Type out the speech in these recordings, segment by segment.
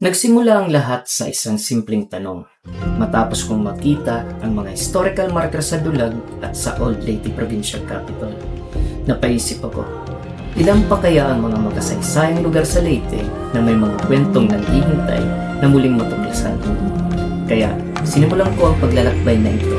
Nagsimula ang lahat sa isang simpleng tanong. Matapos kong makita ang mga historical marker sa Dulag at sa Old Leyte Provincial Capital, napaisip ako, ilan pa kaya ang mga makasaysayang lugar sa Leyte na may mga kwentong naghihintay na muling matuklasan? Kaya sinimulan ko ang paglalakbay na ito.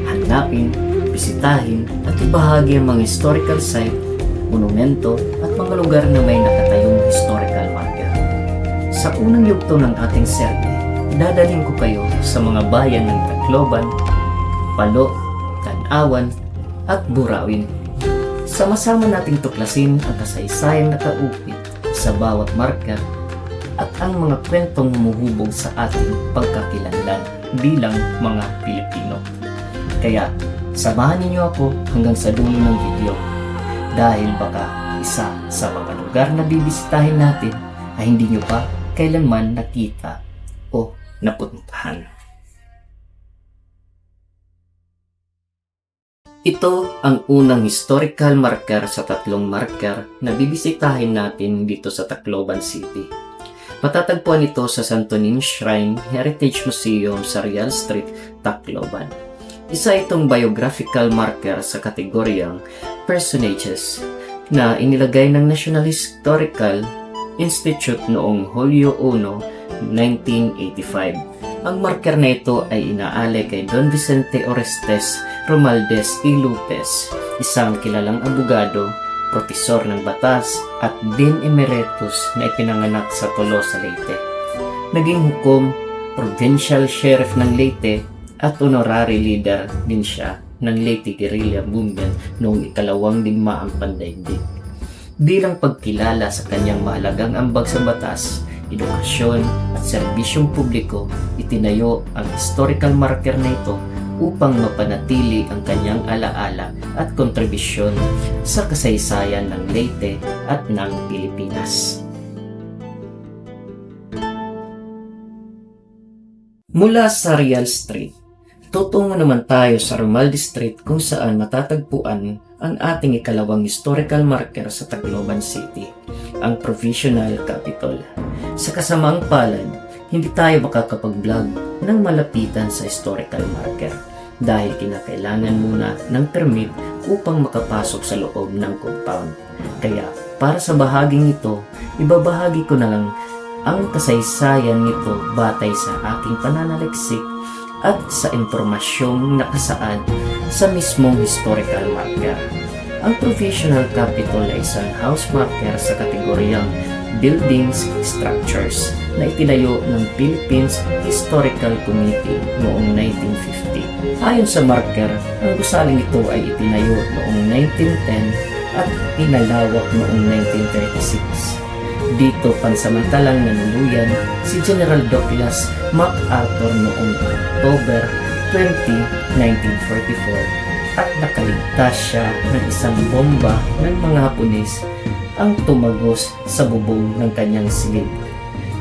Hanapin, bisitahin at ibahagi ang mga historical site, monumento at mga lugar na may nakatayong historical marker. Sa unang yugto ng ating serye, dadalhin ko kayo sa mga bayan ng Tacloban, Palo, Tanawan at Burawin. Sama-sama nating tuklasin ang kasaysayang nakaukit sa bawat marker at ang mga kwentong humuhubog sa ating pagkakilanlan bilang mga Pilipino. Kaya, samahan ninyo ako hanggang sa dulo ng video dahil baka isa sa mga lugar na bibisitahin natin ay hindi nyo pa kailanman nakita o napuntahan. Ito ang unang historical marker sa tatlong marker na bibisitahin natin dito sa Tacloban City. Matatagpuan ito sa Santo Niño Shrine Heritage Museum sa Real Street, Tacloban. Isa itong biographical marker sa kategoryang personages na inilagay ng National Historical Institute noong Hulyo 1, 1985. Ang marker na ito ay inaalay kay Don Vicente Orestes Romualdez y Lopez, isang kilalang abogado, profesor ng batas at Dean Emeritus na ipinanganak sa Tolosa, Leyte. Naging hukom, provincial sheriff ng Leyte at honorary leader din siya ng Leyte Guerrilla Movement noong ikalawang digmaang pandaigdig. Bilang pagkilala sa kanyang mahalagang ambag sa batas, edukasyon at serbisyong publiko, itinayo ang historical marker na ito upang mapanatili ang kanyang alaala at kontribusyon sa kasaysayan ng Leyte at ng Pilipinas. Mula sa Real Street, tutungo naman tayo sa Romualdez Street kung saan matatagpuan ang ating ikalawang historical marker sa Tacloban City, ang Provisional Capital. Sa kasamaang palad, hindi tayo makakapag-vlog ng malapitan sa historical marker dahil kinakailangan muna ng permit upang makapasok sa loob ng compound. Kaya para sa bahaging ito, ibabahagi ko na lang ang kasaysayan nito batay sa aking pananaliksik at sa impormasyong nakasaad sa mismong historical marker. Ang Provisional Capital ay isang house marker sa kategoryang Buildings Structures na itinayo ng Philippines Historical Committee noong 1950. Ayon sa marker, ang gusaling ito ay itinayo noong 1910 at pinalawak noong 1936. Dito pansamantalang nanuluyan si General Douglas MacArthur noong October 20, 1944 at nakaligtas siya ng isang bomba ng mga Hapones ang tumagos sa bubong ng kanyang silid.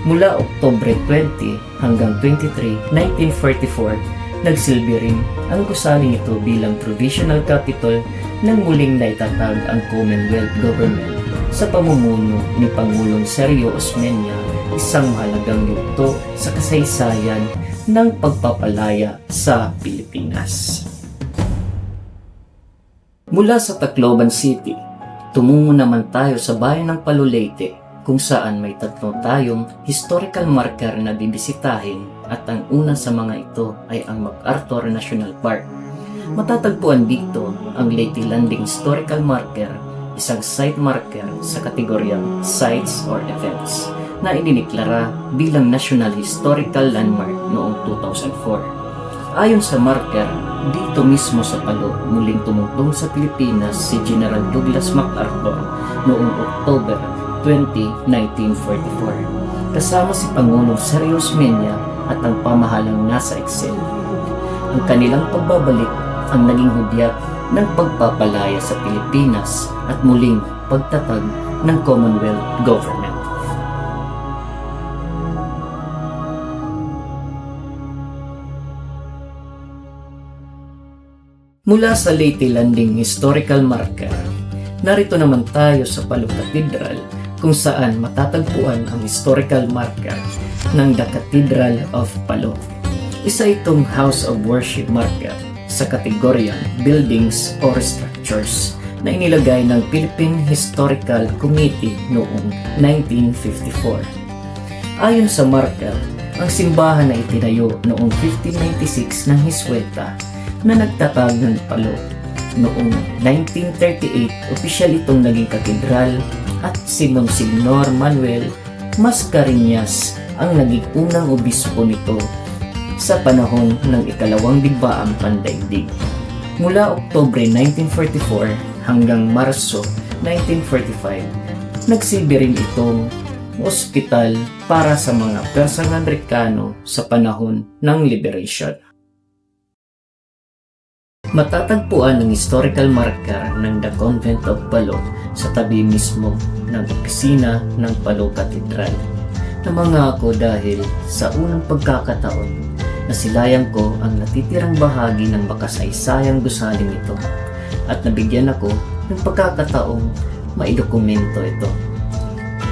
Mula Oktubre 20 hanggang 23, 1944, nagsilbi rin ang gusaling ito bilang provisional capital nang muling naitatag ang Commonwealth Government sa pamumuno ni Pangulong Sergio Osmeña, isang mahalagang yugto sa kasaysayan ng pagpapalaya sa Pilipinas. Mula sa Tacloban City, tumungo naman tayo sa bayan ng Palo, Leyte, kung saan may tatlo tayong historical marker na bibisitahin at ang una sa mga ito ay ang MacArthur National Park. Matatagpuan dito ang Leyte Landing Historical Marker, isang site marker sa kategoryang Sites or Events na idiniklara bilang National Historical Landmark noong 2004. Ayon sa marker, dito mismo sa Palo muling tumutong sa Pilipinas si General Douglas MacArthur noong October 20, 1944 kasama si Pangulong Sergio Osmeña at ang pamahalang nasa Excel. Ang kanilang pagbabalik ang naging hudyat ng pagpapalaya sa Pilipinas at muling pagtatag ng Commonwealth Government. Mula sa Leyte Landing Historical Marker, narito naman tayo sa Palo Cathedral kung saan matatagpuan ang historical marker ng The Cathedral of Palo. Isa itong house of worship marker sa kategoryang buildings or structures na inilagay ng Philippine Historical Committee noong 1954. Ayon sa marker, ang simbahan na itinayo noong 1596 ng Hisweta na nagtatag ng Palo. Noong 1938, opisyal itong naging katedral at si Monsignor Manuel Mascareñas ang naging unang obispo nito sa panahon ng ikalawang digbaang pandaigdig. Mula Oktubre 1944 hanggang Marso 1945, nagsilbi rin itong ospital para sa mga Persang Amerikano sa panahon ng Liberation. Matatagpuan ang historical marker ng The Convent of Palo sa tabi mismo ng opisina ng Palo Cathedral. Namangako dahil sa unang pagkakataon nasilayan ko ang natitirang bahagi ng makasaysayang gusaling ito at nabigyan ako ng pagkakataong maidokumento ito.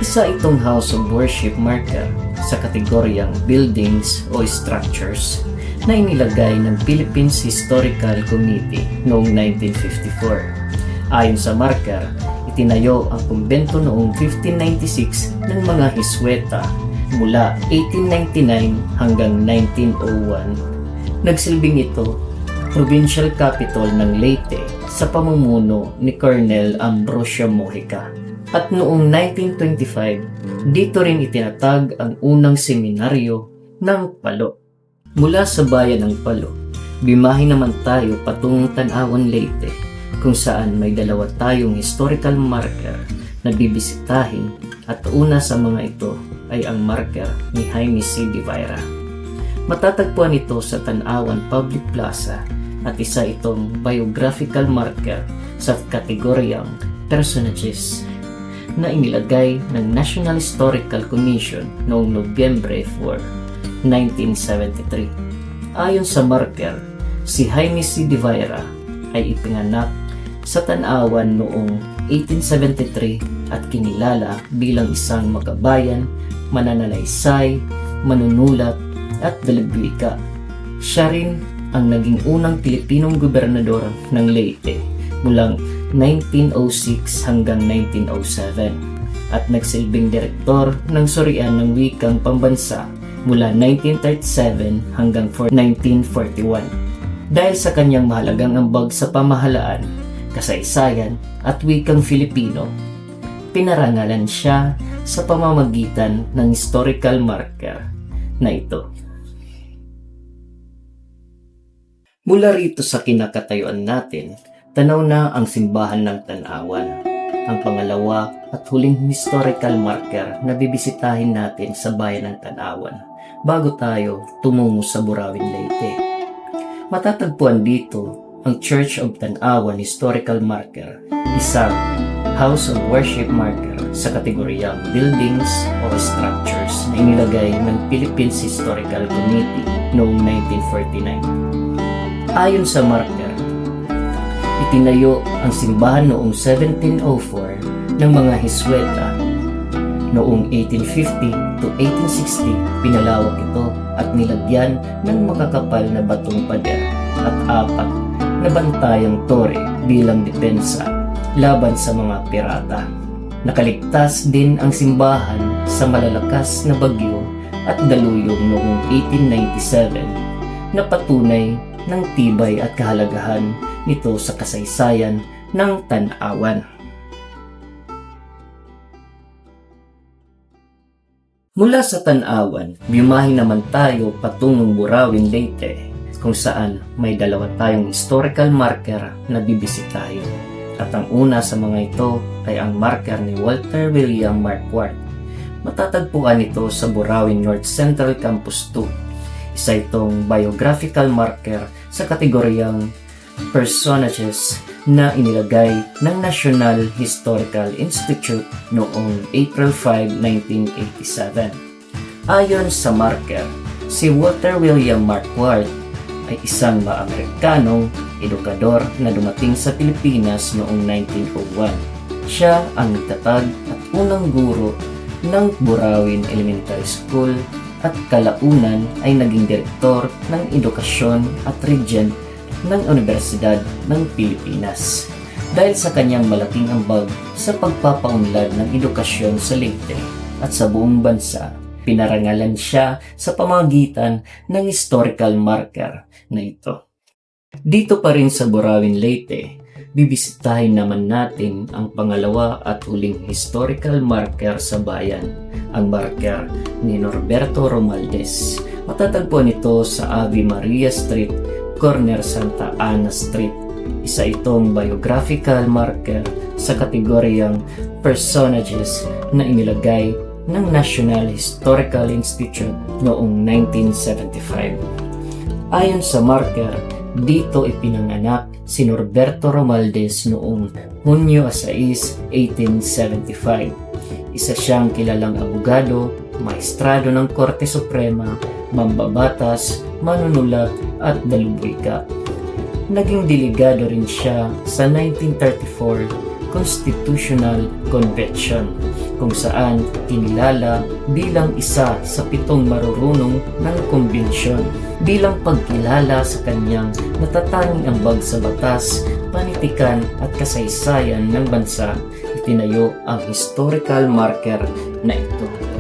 Isa itong house of worship marker sa kategoryang buildings o structures na inilagay ng Philippines Historical Committee noong 1954. Ayon sa marker, itinayo ang kumbento noong 1596 ng mga Hisweta mula 1899 hanggang 1901. Nagsilbing ito provincial capital ng Leyte sa pamumuno ni Colonel Ambrosio Mojica. At noong 1925, dito rin itinatag ang unang seminaryo ng Palo. Mula sa bayan ng Palo, bimahin naman tayo patungong Tanawan, Leyte, kung saan may dalawa tayong historical marker na bibisitahin at una sa mga ito ay ang marker ni Jaime C. Divira. Matatagpuan ito sa Tanawan Public Plaza at isa itong biographical marker sa kategoryang personages na inilagay ng National Historical Commission noong Nobyembre 4, 1973. Ayon sa marker, si Jaime C. Divira ay ipinganak sa Tanawan noong 1873 at kinilala bilang isang makabayan, mananalaysay, manunulat at dalagwika. Siya rin ang naging unang Pilipinong gobernador ng Leyte mulang 1906 hanggang 1907 at nagsilbing direktor ng Surian ng Wikang Pambansa mula 1937 hanggang 1941. Dahil sa kanyang mahalagang ambag sa pamahalaan, kasaysayan at wikang Filipino, pinarangalan siya sa pamamagitan ng historical marker na ito. Mula rito sa kinakatayuan natin, tanaw na ang simbahan ng Tanawan, ang pangalawa at huling historical marker na bibisitahin natin sa bayan ng Tanawan bago tayo tumungo sa Burawin, Leyte. Matatagpuan dito ang Church of Tanawan Historical Marker, isang house of worship marker sa kategoryang buildings o structures na inilagay ng Philippines Historical Committee noong 1949. Ayon sa marker, itinayo ang simbahan noong 1704 ng mga Hisweta. Noong 1850 to 1860, pinalawak ito at nilagyan ng makakapal na batong pader at 4 na bantayang tore bilang depensa laban sa mga pirata. Nakaligtas din ang simbahan sa malalakas na bagyo at daluyong noong 1897 na patunay ng tibay at kahalagahan nito sa kasaysayan ng Tanawan. Mula sa Tanawan, biyahe naman tayo patungong Burawin, Leyte, kung saan may dalawa tayong historical marker na bibisitahin. At ang una sa mga ito ay ang marker ni Walter William Marquardt. Matatagpuan ito sa Burawin North Central Campus 2. Isa itong biographical marker sa kategoryang personages na inilagay ng National Historical Institute noong April 5, 1987. Ayon sa marker, si Walter William Marquardt ay isang Amerikanong edukador na dumating sa Pilipinas noong 1901. Siya ang nagtatag at unang guro ng Burawin Elementary School at kalaunan ay naging direktor ng edukasyon at regent ng Universidad ng Pilipinas. Dahil sa kanyang malaking ambag sa pagpapaunlad ng edukasyon sa Leyte at sa buong bansa, pinarangalan siya sa pamamagitan ng historical marker na ito. Dito pa rin sa Burawin, Leyte, bibisitahin naman natin ang pangalawa at huling historical marker sa bayan, ang marker ni Norberto Romualdez. Matatagpuan ito sa Ave Maria Street, corner Santa Ana Street. Isa itong biographical marker sa kategoryang personages na inilagay ng National Historical Institute noong 1975. Ayon sa marker, dito ipinanganak si Norberto Romualdez noong Hunyo 6, 1875. Isa siyang kilalang abogado, maestrado ng Korte Suprema, mambabatas, manunulat at dalubwika. Naging delegado rin siya sa 1934 Constitutional Convention, kung saan kinilala bilang isa sa 7 marurunong ng konbensyon. Bilang pagkilala sa kanyang natatanging ambag sa batas, panitikan at kasaysayan ng bansa, itinayo ang historical marker na ito.